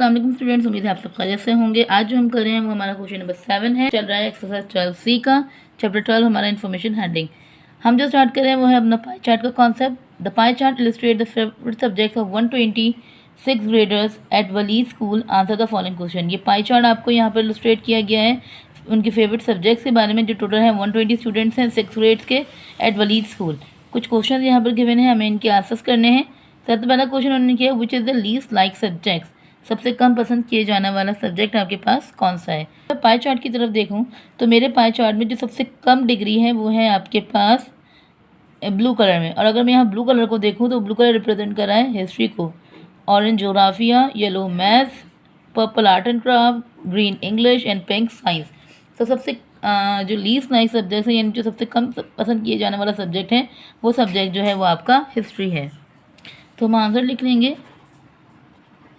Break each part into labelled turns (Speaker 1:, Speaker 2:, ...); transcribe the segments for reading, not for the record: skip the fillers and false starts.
Speaker 1: अस्सलाम वालेकुम स्टूडेंट्स, उम्मीद है आप सब खैरियत से होंगे। आज जो हम कर रहे हैं वो हमारा क्वेश्चन नंबर 7 है। चल रहा है एक्सरसाइज 12C का, चैप्टर 12 हमारा इन्फॉर्मेशन हैंडलिंग। हम जो स्टार्ट कर रहे हैं वो है अपना पाई चार्ट का concept. The pie chart illustrate the favourite subjects of 126 graders at Walid school. Answer the following question. ये पाई चार्ट आपको यहाँ पर इलस्ट्रेट किया गया है उनके फेवरेट सब्जेक्ट्स के बारे में, जो टोटल है 120 स्टूडेंट्स हैं 6 ग्रेड्स के एट वलीद स्कूल। कुछ क्वेश्चन यहाँ पर गिवन है, हमें इनके आंसर्स करने हैं। सबसे पहला क्वेश्चन उन्होंने किया, which is the least like subjects. सबसे कम पसंद किए जाने वाला सब्जेक्ट आपके पास कौन सा है। मैं पाई चार्ट की तरफ देखूं तो मेरे पाई चार्ट में जो सबसे कम डिग्री है वो है आपके पास ब्लू कलर में। और अगर मैं यहाँ ब्लू कलर को देखूं तो ब्लू कलर रिप्रेजेंट कर रहा है हिस्ट्री को, ऑरेंज जोग्राफिया, yellow maths, purple art and craft, green English and pink science. तो सबसे जो लीस्ट लाइक सब्जेक्ट है, यानी जो सबसे कम पसंद किए जाने वाला सब्जेक्ट है, वो सब्जेक्ट जो है वो आपका हिस्ट्री है। तो हम आंसर लिख लेंगे,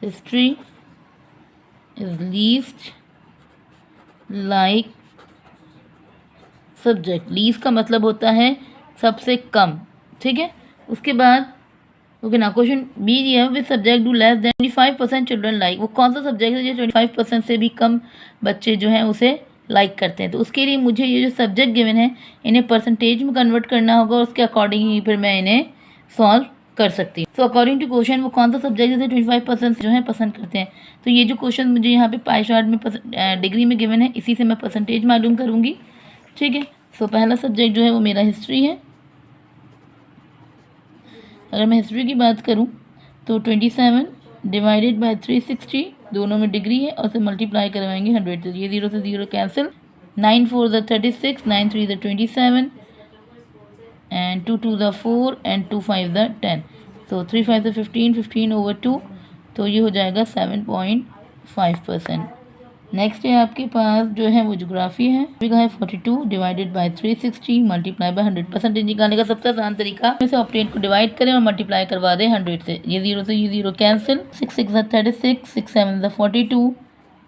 Speaker 1: history is least like subject. Least का मतलब होता है सबसे कम, ठीक है। उसके बाद ओके ना, क्वेश्चन बी दिया है, which subject do less than 25% children like. वो कौन सा सब्जेक्ट है जो 25% से भी कम बच्चे जो हैं उसे लाइक करते हैं। तो उसके लिए मुझे ये जो सब्जेक्ट गिवन है इन्हें परसेंटेज में कन्वर्ट करना होगा, और उसके अकॉर्डिंग ही फिर मैं इन्हें सॉल्व कर सकती हूँ। सो अकॉर्डिंग टू क्वेश्चन वो कौन सा सब्जेक्ट जैसे 25% जो है पसंद करते हैं। तो ये जो क्वेश्चन मुझे यहाँ पे पाई चार्ट में डिग्री में गिवन है, इसी से मैं परसेंटेज मालूम करूँगी, ठीक है। सो पहला सब्जेक्ट जो है वो मेरा हिस्ट्री है। अगर मैं हिस्ट्री की बात करूँ तो 27 डिवाइडेड बाय 360, दोनों में डिग्री है, और उसे मल्टीप्लाई करवाएंगे 100 से। ये 0 से 0 cancel, 9 4 the 36, 9 3 the 27 and 2 2 the 4 and 2 5 the 10। तो 3 5 the 15, 15 over 2, तो ये हो जाएगा 7.5%। नेक्स्ट है आपके पास जो है वो जोग्राफी है। का है 42 divided by 360 multiply by 100। Percentage निकालने का सबसे आसान तरीका से ऑप्टेन को डिवाइड करें और मल्टीप्लाई करवा दें 100 से। ये 0 से ये 0 cancel, 6 6 the 36, 6 7 the 42,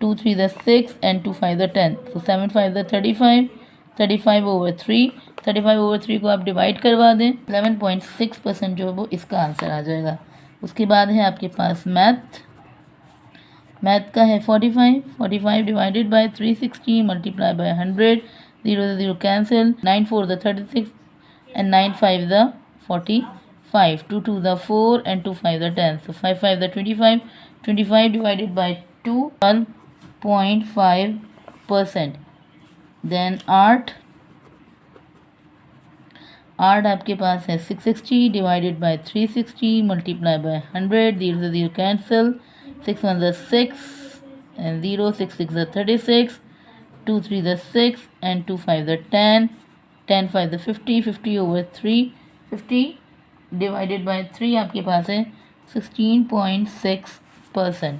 Speaker 1: 2 3 the 6 and 2 5 the 10। तो 7 5 the 35, 35 over 3, 35 over 3 को आप डिवाइड करवा दें, 11.6% जो है वो इसका आंसर आ जाएगा। उसके बाद है आपके पास मैथ का है 45 डिवाइडेड बाय 360 मल्टीप्लाई बाय 100, 0 से 0 cancel, 9 4 the 36 and 9 5 the 45, 2 2 the 4 and 2 5 the 10। so 5 5 the 25, 25 divided by 2, 12.5%। Then art आपके पास है 660 डिवाइडेड बाय 360 मल्टीप्लाई बाय 100, 0 से 0 cancel, 6 1 the 6 and 0, 6 6 the 36, 2 3 the 6 and 2 5 the 10, 10 5 the 50, 50 over 3, 50 divided by 3 आपके पास है 16.6%।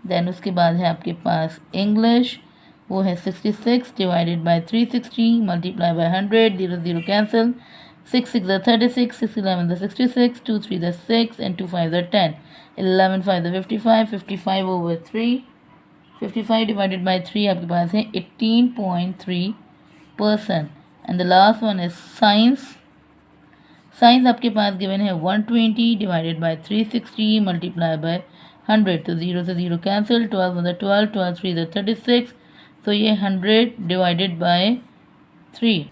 Speaker 1: Then उसके बाद है आपके पास इंग्लिश, वो है 66 divided by 360 multiply by 100, 0 0 cancel, 6 6 the 36, 6 11 the 66, 2 3 the 6 and 2 5 the 10, 11 5 the 55, 55 over 3, 55 divided by 3 आपके पास है 18.3%। And the last one is science आपके पास गिवन है 120 डिवाइडेड बाय 360 मल्टीप्लाई बाय 100, तो 0 से 0 कैंसिल, 12 1 the 12, 12 3 the 36, तो ये 100 डिवाइडेड बाय 3,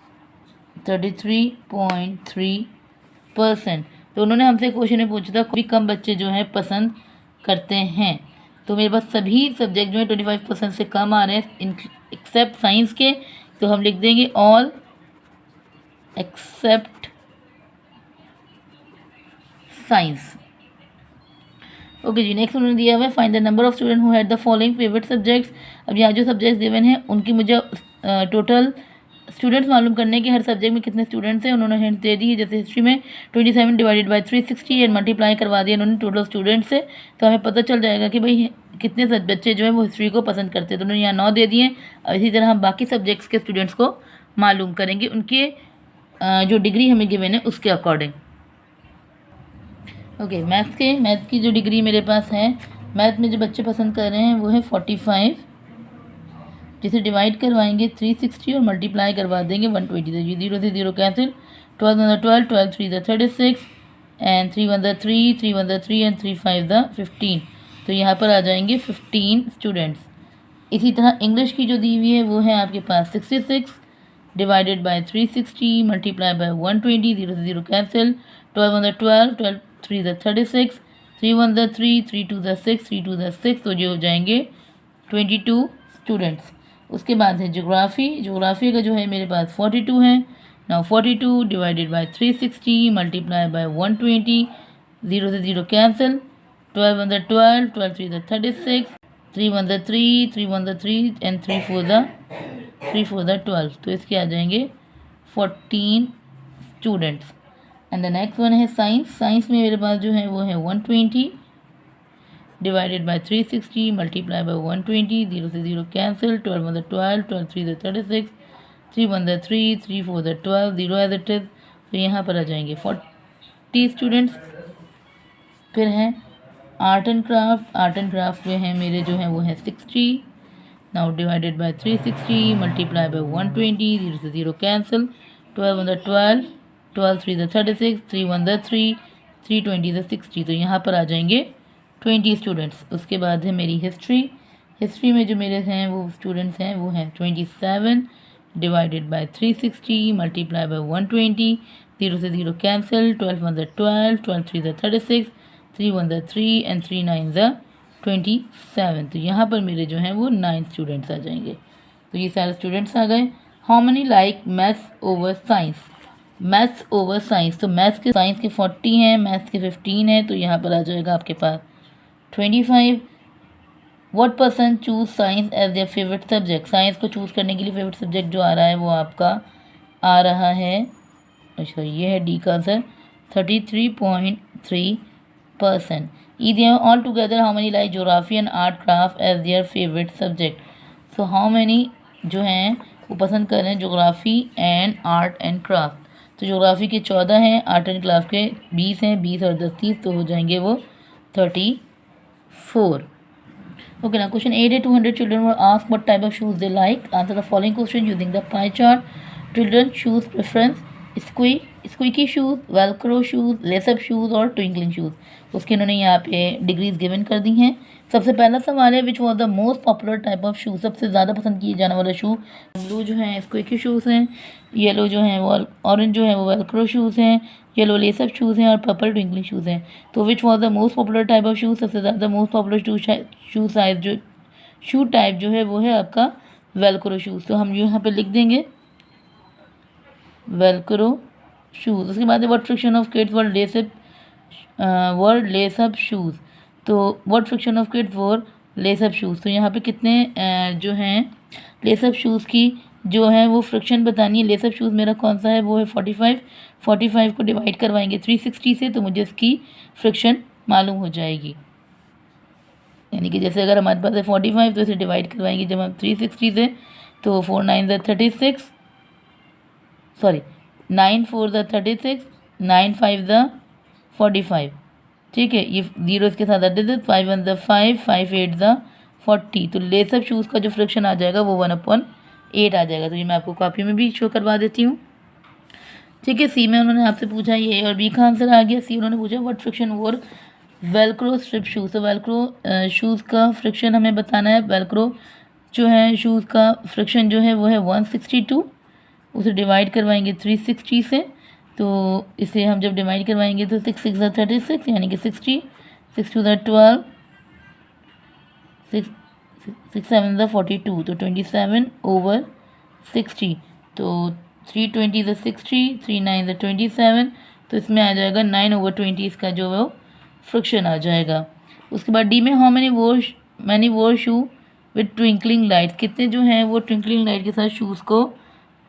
Speaker 1: 33.3%। तो उन्होंने हमसे क्वेश्चन में पूछा था कोई कम बच्चे जो हैं पसंद करते हैं। तो मेरे पास सभी सब्जेक्ट जो है 25% से कम आ रहे हैं एक्सेप्ट साइंस के, तो हम लिख देंगे ऑल एक्सेप्ट साइंस। ओके जी, नेक्स्ट उन्होंने दिया हुआ है, find the number of student who had the following favourite subjects. अब यहाँ जो सब्जेक्ट्स गिवन हैं उनकी मुझे टोटल स्टूडेंट्स मालूम करने के, हर सब्जेक्ट में कितने स्टूडेंट्स हैं उन्होंने हिंट दे दी है। जैसे हिस्ट्री में 27 डिवाइडेड बाय 360 एंड मल्टीप्लाई करवा दिया उन्होंने टोटल स्टूडेंट्स से, तो हमें पता चल जाएगा कि भाई कितने बच्चे जो हैं वो हिस्ट्री को पसंद करते हैं। तो उन्होंने यहाँ 9 दे दिए। और इसी तरह हम बाकी सब्जेक्ट्स के स्टूडेंट्स को मालूम करेंगे उनके जो डिग्री हमें गिवन है उसके अकॉर्डिंग। ओके, मैथ की जो डिग्री मेरे पास है, मैथ में जो बच्चे पसंद कर रहे हैं वो है 45, जिसे डिवाइड करवाएंगे 360 और मल्टीप्लाई करवा देंगे 120 से। 0 से 0 cancel, 12 1 the 12, 12 3 the 36 and 3 1 the 3, 3 1 the 3 and 3 5 the 15। तो यहाँ पर आ जाएंगे 15 स्टूडेंट्स। इसी तरह इंग्लिश की जो दी हुई है वो है आपके पास 66 डिवाइडेड बाय 360 मल्टीप्लाई बाय 120, 0 से 0 कैंसिल, 12 1 12, 12 3 36, 3 1 3, 3 2 6, 3 2 6, तो ये हो जाएंगे 22 स्टूडेंट्स। उसके बाद है जोग्राफी का जो है मेरे पास 42 है। Now 42 divided by 360 multiply by 120, 0 से 0 कैंसिल, 12 1 12, 12 3 36, 3 1 3, 3 1 3 एंड 3 4 12, तो इसके आ जाएंगे 14 students. And the next one है साइंस में मेरे पास जो है वो है 120 डिवाइडेड बाय 360 मल्टीप्लाई बाय 120, 0 से 0 कैंसिल, 12 1 12, 12 3 36, 3 1 3, 3 4 12, 0 एज इट इज, तो यहाँ पर आ जाएंगे 40 स्टूडेंट्स। फिर है आर्ट एंड क्राफ्ट में है मेरे जो है वो है 60, now divided by 360 multiply by 120, 0 से 0 कैंसिल, 12 1 12, 12 3 36, 3 1 3, 3 20 60, तो यहाँ पर आ जाएंगे 20 स्टूडेंट्स। उसके बाद है मेरी हिस्ट्री में जो मेरे हैं वो स्टूडेंट्स हैं वो हैं 27 डिवाइडेड बाय 360 मल्टीप्लाई बाय 120, 0 से 0 कैंसिल, 12 1 12, 12 3 36, 3 1 3 एंड 3 9 27, तो यहाँ पर मेरे जो हैं वो 9 स्टूडेंट्स आ जाएंगे। तो ये सारे स्टूडेंट्स आ गए। How many like maths over science, तो मैथ्स के साइंस के 40 हैं, मैथ्स के 15 हैं, तो यहाँ पर आ जाएगा आपके पास 25। What person choose science as their favourite subject, science को चूज़ करने के लिए फेवरेट सब्जेक्ट जो आ रहा है वो आपका आ रहा है, अच्छा ये है डी का answer 33.3%। It all together how many like geography and art craft as their favourite subject, so how many जो हैं वो पसंद कर रहे हैं geography and art and craft, तो ज्योग्राफी के 14 हैं, आर्ट एंड क्राफ्ट के 20 हैं, 20 और 10 30, तो हो जाएंगे वो 34। Okay, now question 8 है 200 children were asked what type of shoes they like. Answer the following question using the pie chart. Children shoes preference: squeaky shoes, velcro shoes, lace up shoes और twinkling shoes. उसके इन्होंने यहाँ पे degrees given कर दी हैं। सबसे पहला सवाल है which was the most popular type of shoes, सबसे ज़्यादा पसंद किए जाने वाला शू। ब्लू जो है स्क्विकी शूज़ हैं, येलो जो है वो ऑरेंज जो है वो वेलक्रो शूज़ हैं, येलो लेसअप शूज़ हैं और पर्पल ट्विंकलिंग शूज़ हैं। तो which was the most popular type of shoes, सबसे ज़्यादा मोस्ट पॉपुलर शू टाइप जो है वो है आपका वेलक्रो शूज़, तो हम यहाँ पे लिख देंगे वेलक्रो शूज़। उसके बाद what friction of kids wear lace up shoes, तो what friction of kids wear lace up shoes, तो यहाँ पे कितने जो हैं लेसअप शूज़ की जो है वो फ्रिक्शन बतानी है। लेसअप शूज़ मेरा कौन सा है वो है 45 को डिवाइड करवाएंगे 360 से, तो मुझे इसकी फ्रिक्शन मालूम हो जाएगी। यानी कि जैसे अगर हमारे पास है 45 तो इसे डिवाइड करवाएंगे जब हम 360 से, तो 4 9 36, सॉरी 9 4 36, 9 5 45, ठीक है, ये 0 इसके साथ अड्डे 5 1 5, 5 8 40, तो लेसअप शूज़ का जो फ्रिक्शन आ जाएगा वो 1/8 आ जाएगा। तो ये मैं आपको कॉपी में भी शो करवा देती हूँ, ठीक है। सी में उन्होंने आपसे पूछा ये और बी का आंसर आ गया। सी उन्होंने पूछा व्हाट फ्रिक्शन वोर वेलक्रो स्ट्रिप शूज़, तो वेलक्रो शूज़ का फ्रिक्शन हमें बताना है। वेलक्रो जो है शूज़ का फ्रिक्शन जो है वो है 162, उसे डिवाइड करवाएंगे 360 से, तो इसे हम जब डिवाइड करवाएंगे तो 6 6 36 यानी कि 60, 6 2 12, 6 7 42, तो 27/60, तो 320 60, 3 9 27, तो इसमें आ जाएगा 9/20 इसका जो वो फ्रिक्शन आ जाएगा। उसके बाद डी में हाउ मैनी वोर शू विद ट्विंकलिंग लाइट्स, कितने जो हैं वो ट्विंकलिंग लाइट के साथ शूज़ को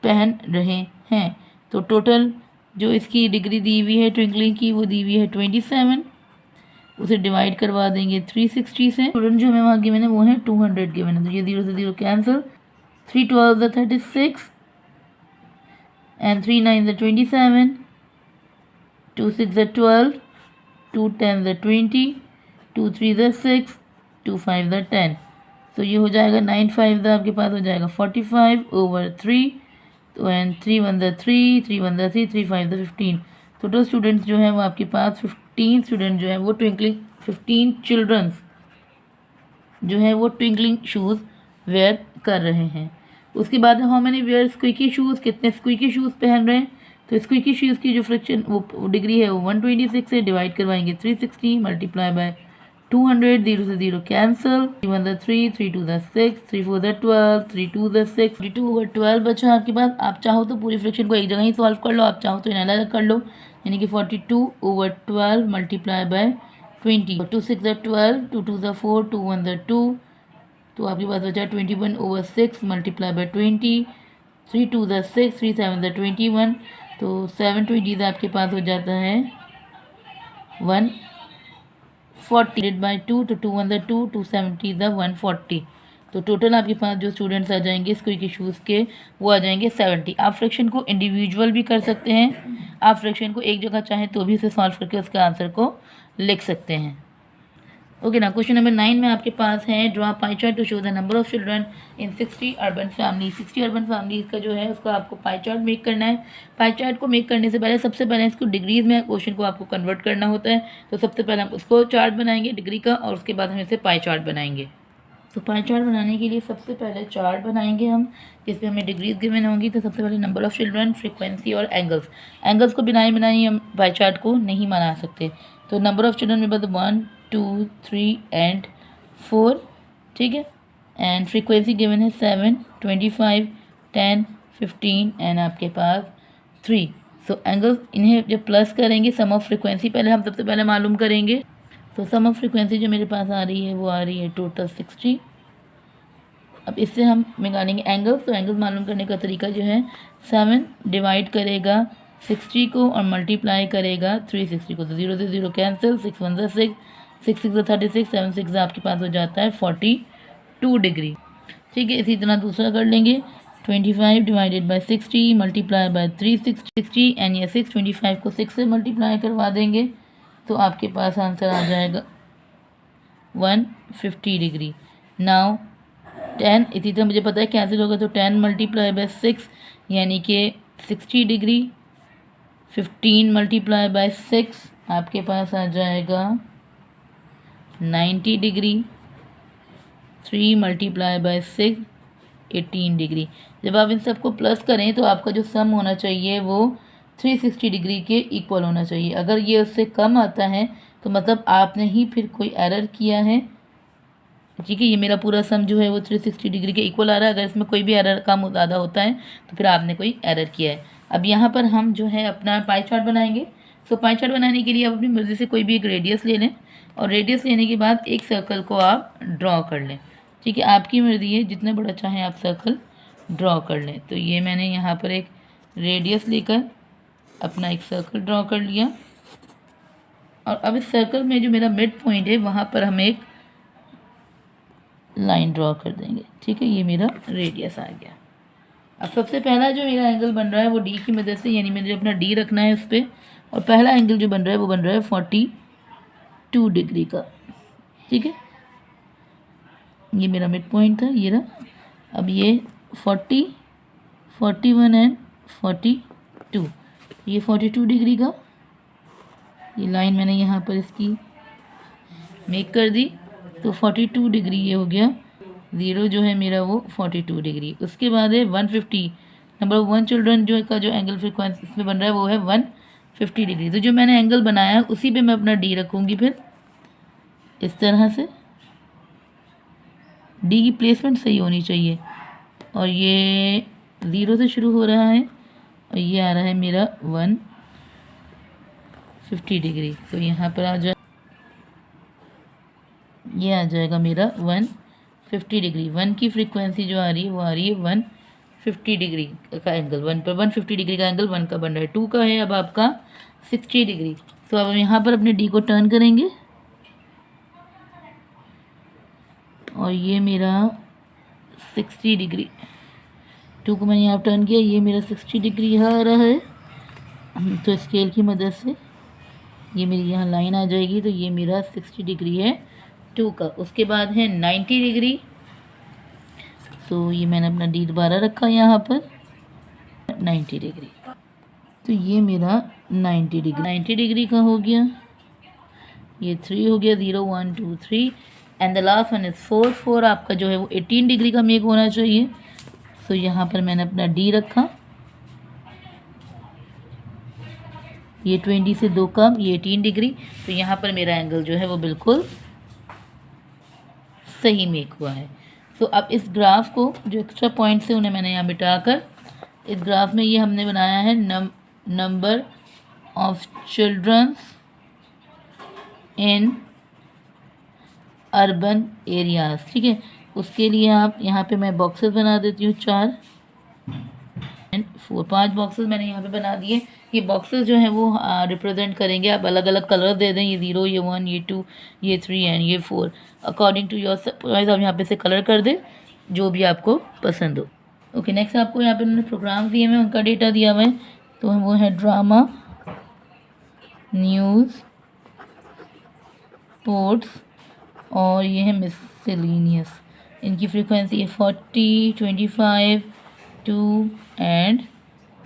Speaker 1: पहन रहे हैं, तो टोटल जो इसकी डिग्री दी हुई है ट्विंकलिंग की वो दी हुई है 27, उसे डिवाइड करवा देंगे 360 से। स्टूडेंट जो हमें वहाँ गिवन है वो है 200 गिवन है, तो ये 0 से 0 कैंसिल, 3 12 36 एंड 3 9 27, 2 6 12, 2 10 20, 2 3 6, 2 5 10, तो ये हो जाएगा 9 5 आपके पास हो जाएगा 45/3, तो एंड 3 1 3, 3 1 3, 3 5 15, टोटल स्टूडेंट्स जो है वो आपके पास 15 स्टूडेंट जो है वो 15 चिल्ड्रंस जो है वो ट्विंकलिंग शूज़ वेयर कर रहे हैं। उसके बाद हाउ मैनी वेयर स्क्विकी शूज़, कितने स्क्विकी शूज़ पहन रहे हैं। तो स्क्विकी शूज़ की जो फ्रिक्शन वो डिग्री है वो 126 से डिवाइड करवाएंगे 360 मल्टीप्लाई बाय 200, 0 से 0 कैंसिल, 3 1 3, 3 2 6, 3 4 12, 3 2 6, 42/12 बचा आपके पास। आप चाहो तो पूरी फ्रिक्शन को एक जगह ही सॉल्व कर लो, आप चाहो तो इन्हें अलग कर लो, यानी कि 42/12 मल्टीप्लाई बाय 20, 2 6 12, 2 2 4, 2 1 2, तो आपके पास बचा 21/6 मल्टीप्लाई बाय 20, 3 2 6, 3 7 21, तो 720 आपके पास हो जाता है 140 बाई 2, तो 2 1 2, 270 140, तो टोटल आपके पास जो स्टूडेंट्स आ जाएंगे स्क्विकी शूज़ के वो आ जाएंगे 70। आप फ्रैक्शन को इंडिविजुअल भी कर सकते हैं, आप फ्रैक्शन को एक जगह चाहें तो भी उसे सॉल्व करके उसके आंसर को लिख सकते हैं। ओके ना, क्वेश्चन नंबर 9 में आपके पास है draw pie chart to show the number of children in 60 urban family. 60 urban families का जो है उसका आपको पाई चार्ट मेक करना है। पाई चार्ट को मेक करने से पहले सबसे पहले इसको डिग्रीज में क्वेश्चन को आपको कन्वर्ट करना होता है। तो सबसे पहले हम उसको चार्ट बनाएंगे डिग्री का, और उसके बाद हम इसे पाई चार्ट बनाएंगे। तो पाई चार्ट बनाने के लिए सबसे पहले चार्ट बनाएंगे हम, जिसमें हमें डिग्रीज गिवन होंगी। तो सबसे पहले नंबर ऑफ़ चिल्ड्रन, फ्रीक्वेंसी और एंगल्स को बनाए हम पाई चार्ट को नहीं बना सकते। तो नंबर ऑफ़ चिल्ड्रन में बस 1 2 3 एंड 4, ठीक है। एंड फ्रीक्वेंसी गिवन है 7 25 10 15 एंड आपके पास 3। सो एंगल्स इन्हें जब प्लस करेंगे, सम ऑफ फ्रीक्वेंसी पहले हम सबसे पहले मालूम करेंगे। तो सम ऑफ फ्रीक्वेंसी जो मेरे पास आ रही है वो आ रही है टोटल 60। अब इससे हम निकालेंगे एंगल्स। तो एंगल्स मालूम करने का तरीका जो है 7 डिवाइड करेगा 60 को और मल्टीप्लाई करेगा 360 को, तो 0 से 0 कैंसिल, 6 1 6, 6 6 36, 7 6 आपके पास हो जाता है 42 डिग्री, ठीक है। इसी तरह दूसरा कर लेंगे 25 divided by 60 multiply by 360 and ये 625 को 6 से मल्टीप्लाई करवा देंगे, तो आपके पास आंसर आ जाएगा 150 डिग्री। नाउ 10, इसी तरह मुझे पता है कैंसिल होगा, तो 10 मल्टीप्लाई बाय 6 यानी कि 60 डिग्री, 15 मल्टीप्लाई बाय 6 आपके पास आ जाएगा 90 डिग्री, 3 मल्टीप्लाई बाय 6 18 डिग्री। जब आप इन सबको प्लस करें तो आपका जो सम होना चाहिए वो 360 डिग्री के इक्वल होना चाहिए। अगर ये उससे कम आता है तो मतलब आपने ही फिर कोई एरर किया है, ठीक है। ये मेरा पूरा सम जो है वो 360 डिग्री के इक्वल आ रहा है। अगर इसमें कोई भी एरर कम ज़्यादा होता है तो फिर आपने कोई एरर किया है। अब यहाँ पर हम जो है अपना पाई चार्ट बनाएंगे। सो पाई चार्ट बनाने के लिए आप अपनी मर्ज़ी से कोई भी एक रेडियस ले लें, और रेडियस लेने के बाद एक सर्कल को आप ड्रॉ कर लें, ठीक है। आपकी मर्ज़ी है, जितना बड़ा चाहें आप सर्कल ड्रॉ कर लें। तो ये मैंने यहाँ पर एक रेडियस लेकर अपना एक सर्कल ड्रॉ कर लिया, और अब इस सर्कल में जो मेरा मिड पॉइंट है वहाँ पर हम एक लाइन ड्रॉ कर देंगे, ठीक है। ये मेरा रेडियस आ गया। अब सबसे पहला जो मेरा एंगल बन रहा है वो डी की मदद से, यानी मुझे अपना डी रखना है उस पर, और पहला एंगल जो बन रहा है वो बन रहा है 42 डिग्री का, ठीक है। ये मेरा मिड पॉइंट था, ये रहा। अब ये 40 41 एंड 42, ये 42 डिग्री का ये लाइन मैंने यहाँ पर इसकी मेक कर दी, तो 42 डिग्री ये हो गया। 0 जो है मेरा वो 42 डिग्री। उसके बाद है 150, नंबर 1 चिल्ड्रन जो का जो एंगल फ्रीक्वेंसी इसमें बन रहा है वो है 150 डिग्री। तो जो मैंने एंगल बनाया है उसी पे मैं अपना डी रखूँगी, फिर इस तरह से डी की प्लेसमेंट सही होनी चाहिए। और ये 0 से शुरू हो रहा है और ये आ रहा है मेरा 150 डिग्री। तो यहाँ पर आ जाए, ये आ जाएगा मेरा 150 डिग्री। 1 की फ्रीक्वेंसी जो आ रही है वो आ रही है 150 डिग्री का एंगल। 1 पर 150 डिग्री का एंगल 1 का बन रहा है। 2 का है अब आपका 60 डिग्री। तो अब हम यहाँ पर अपने डी को टर्न करेंगे, और ये मेरा 60 डिग्री, 2 को मैंने यहाँ टर्न किया, ये मेरा 60 डिग्री यहाँ आ रहा है। तो स्केल की मदद से ये मेरी यहाँ लाइन आ जाएगी, तो ये मेरा 60 डिग्री है 2 का। उसके बाद है 90 डिग्री। तो ये मैंने अपना डी दोबारा रखा यहाँ पर 90 डिग्री। तो ये मेरा 90 डिग्री का हो गया। ये 3 हो गया, 0 1 2 3। And the last one is 4, 4 आपका जो है वो 18 डिग्री का मेक होना चाहिए। सो यहाँ पर मैंने अपना डी रखा, ये 20 से 2 कम, ये 18 डिग्री। तो यहाँ पर मेरा एंगल जो है वो बिल्कुल सही मेक हुआ है। तो अब इस ग्राफ को जो एक्स्ट्रा पॉइंट्स है उन्हें मैंने यहाँ बिठाकर इस ग्राफ में ये हमने बनाया है number of children's in urban areas. ठीक है, उसके लिए आप यहाँ पे मैं बॉक्सेस बना देती हूँ 4 एंड 4, 5 बॉक्सेस मैंने यहाँ पे बना दिए। ये बॉक्सेस जो हैं वो रिप्रेजेंट करेंगे, आप अलग अलग कलर दे दें, ये 0, ये 1, ये 2, ये 3 एंड ये 4 अकॉर्डिंग टू योर चॉइस। आप यहाँ पे से कलर कर दें जो भी आपको पसंद हो। ओके, नेक्स्ट आपको यहाँ पे उन्होंने प्रोग्राम दिए हुए, उनका डेटा दिया हुआ है। तो वो है ड्रामा, न्यूज़, स्पोर्ट्स और ये है मिससेलेनियस। इनकी फ्रीक्वेंसी है 40, 25, 2 एंड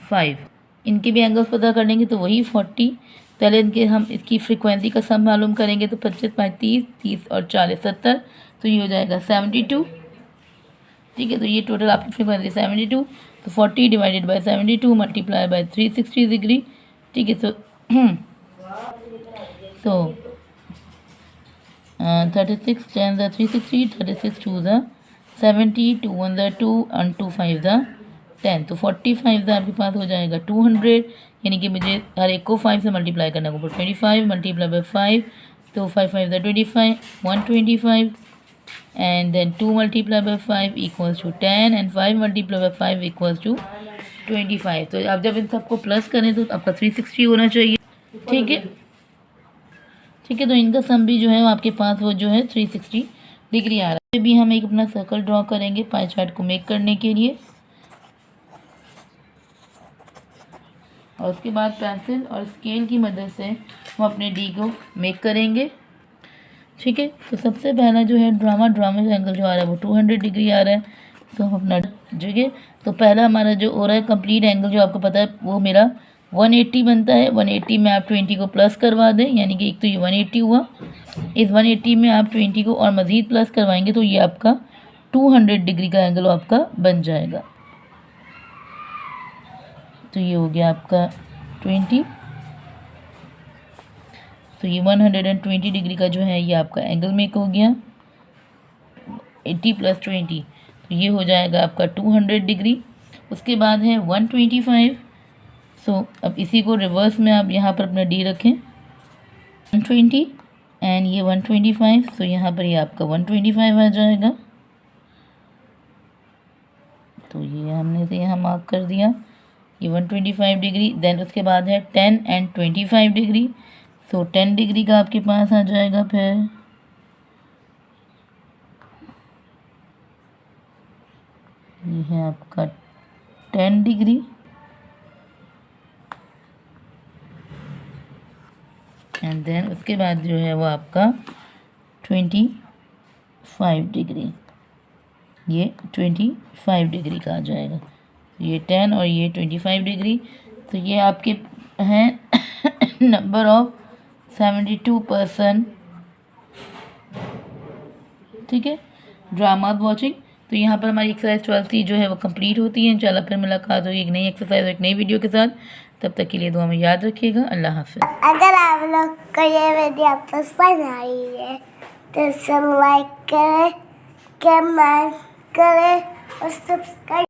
Speaker 1: 5। इनके भी एंगल्स पता कर लेंगे तो वही 40। पहले इनके हम इसकी फ्रीक्वेंसी का सम मालूम करेंगे तो 25, 35, 30 और 40, 70। तो ये हो जाएगा 72। ठीक है, तो ये टोटल आपकी फ्रीक्वेंसी 72। तो 40 divided by 72 multiply by 360 degree. ठीक है, तो 36 10 the 360, 36 2 the 70, 2 1 the 2 and 2 5 the 10। तो 45 का आपके पास हो जाएगा 200, यानी कि मुझे हर एक को 5 से मल्टीप्लाई करना होगा। 25 मल्टीप्लाई बाय 5, तो 5 5 the 25, 125 and then 2 multiplied by 5 equals to 10 and 5 multiplied by 5 equals to 25। तो आप जब इन सबको प्लस करें तो आपका 360 होना चाहिए। ठीक है, ठीक है, तो इनका सम भी जो है वो आपके पास वो जो है 360 डिग्री आ रहा है। अभी हम एक अपना सर्कल ड्रॉ करेंगे पाई चार्ट को मेक करने के लिए, और उसके बाद पेंसिल और स्केल की मदद से हम अपने डी को मेक करेंगे। ठीक है, तो सबसे पहला जो है ड्रामा एंगल जो आ रहा है वो 200 डिग्री आ रहा है। तो हम अपना जगह, तो पहला हमारा जो हो रहा है कंप्लीट एंगल जो आपको पता है वो मेरा 180 बनता है। 180 में आप 20 को प्लस करवा दें, यानी कि एक तो ये 180 हुआ, इस 180 में आप 20 को और मज़ीद प्लस करवाएंगे तो ये आपका 200 डिग्री का एंगल आपका बन जाएगा। तो ये हो गया आपका 20। तो ये 120 डिग्री का जो है ये आपका एंगल मेक हो गया। 80 + 20 तो ये हो जाएगा आपका 200 डिग्री। उसके बाद है 125। सो अब इसी को रिवर्स में आप यहाँ पर अपना डी रखें 120 एंड ये 125। सो यहाँ पर ये आपका 125 आ जाएगा। तो ये हमने से यहाँ मार्क कर दिया, ये 125 डिग्री। देन उसके बाद है 10 एंड 25 डिग्री। सो 10 डिग्री का आपके पास आ जाएगा। फिर ये है आपका 10 डिग्री एंड देन उसके बाद जो है वो आपका 25 डिग्री, ये 25 डिग्री का आ जाएगा। ये 10 और ये 25 डिग्री। तो ये आपके हैं नंबर ऑफ 72%। ठीक है, ड्रामा वॉचिंग। तो यहाँ पर हमारी एक्सरसाइज 12 जो है वो कंप्लीट होती है। इंशाल्लाह फिर मुलाकात होगी एक नई एक्सरसाइज और एक नई वीडियो के साथ। तब तक के लिए दुआ में याद रखिएगा। अल्लाह हाफ़िज़।
Speaker 2: अगर आप लोग को ये वीडियो पसंद आई है तो लाइक करें, कमेंट करें और सब्सक्राइब